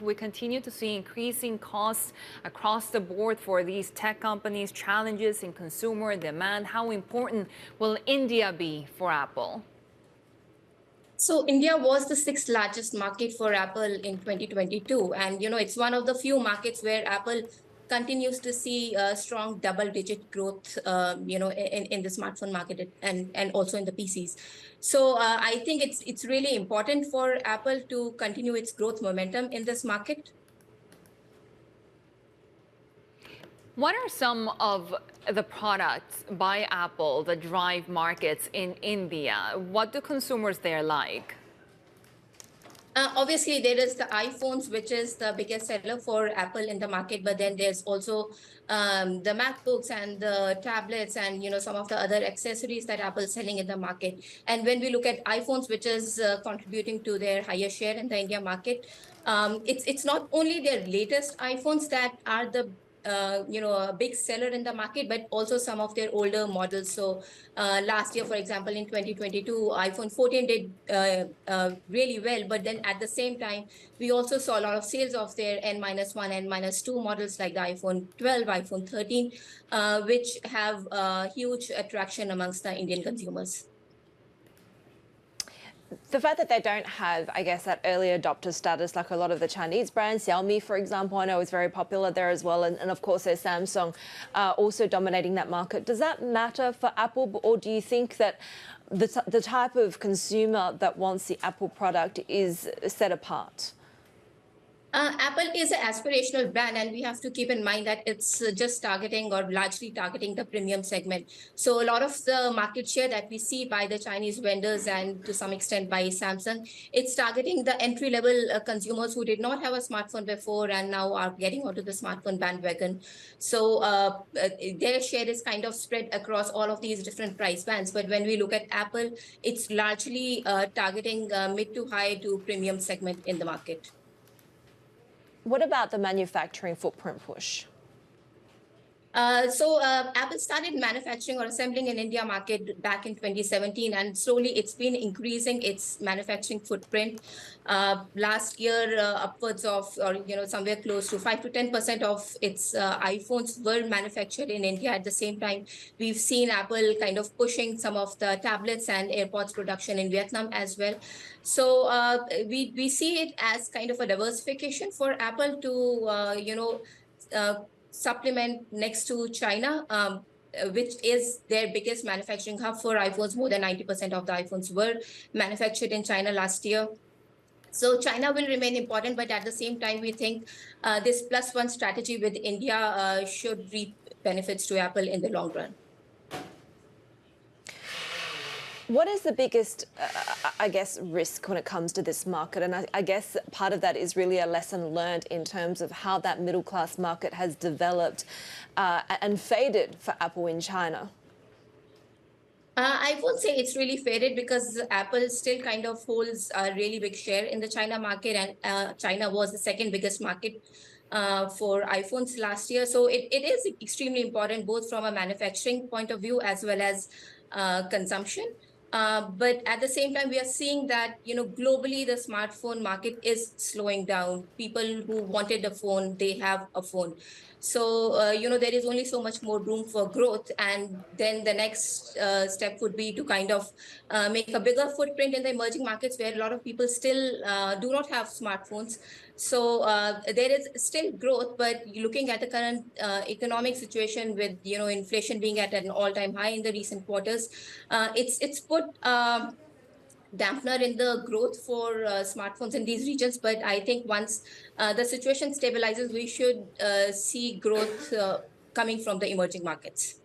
We continue to see increasing costs across the board for these tech companies, challenges in consumer demand. How important will India be for Apple? So India was the sixth largest market for Apple in 2022. And, it's one of the few markets where Apple continues to see strong double-digit growth, in the smartphone market and also in the PCs. So I think it's really important for Apple to continue its growth momentum in this market. What are some of the products by Apple that drive markets in India? What do consumers there like? Obviously, there is the iPhones, which is the biggest seller for Apple in the market. But then there's also the MacBooks and the tablets and some of the other accessories that Apple is selling in the market. And when we look at iPhones, which is contributing to their higher share in the India market, it's not only their latest iPhones that are the a big seller in the market, but also some of their older models. So last year, for example, in 2022, iPhone 14 did really well. But then at the same time, we also saw a lot of sales of their N-1, N-2 models like the iPhone 12, iPhone 13, which have huge attraction amongst the Indian consumers. The fact that they don't have, I guess, that early adopter status like a lot of the Chinese brands, Xiaomi, for example, I know is very popular there as well. And of course, there's Samsung also dominating that market. Does that matter for Apple? Or do you think that the type of consumer that wants the Apple product is set apart? Apple is an aspirational brand, and we have to keep in mind that it's just targeting or largely targeting the premium segment. So a lot of the market share that we see by the Chinese vendors and to some extent by Samsung, it's targeting the entry-level consumers who did not have a smartphone before and now are getting onto the smartphone bandwagon. So their share is kind of spread across all of these different price bands. But when we look at Apple, it's largely targeting mid to high to premium segment in the market. What about the manufacturing footprint push? Apple started manufacturing or assembling in India market back in 2017, and slowly it's been increasing its manufacturing footprint. Last year, upwards of, or somewhere close to 5 to 10% of its iPhones were manufactured in India. At the same time, we've seen Apple kind of pushing some of the tablets and AirPods production in Vietnam as well. So we see it as kind of a diversification for Apple to supplement next to China, which is their biggest manufacturing hub for iPhones. More than 90% of the iPhones were manufactured in China last year. So China will remain important, but at the same time, we think this +1 strategy with India should reap benefits to Apple in the long run. What is the biggest, I guess, risk when it comes to this market? And I guess part of that is really a lesson learned in terms of how that middle-class market has developed and faded for Apple in China. I won't say it's really faded because Apple still kind of holds a really big share in the China market, and China was the second biggest market for iPhones last year. So it is extremely important, both from a manufacturing point of view as well as consumption. But at the same time, we are seeing that, globally, the smartphone market is slowing down. People who wanted a phone, they have a phone. So, there is only so much more room for growth. And then the next step would be to kind of make a bigger footprint in the emerging markets where a lot of people still do not have smartphones. So there is still growth, but looking at the current economic situation with, inflation being at an all-time high in the recent quarters, it's put dampener in the growth for smartphones in these regions. But I think once the situation stabilizes, we should see growth coming from the emerging markets.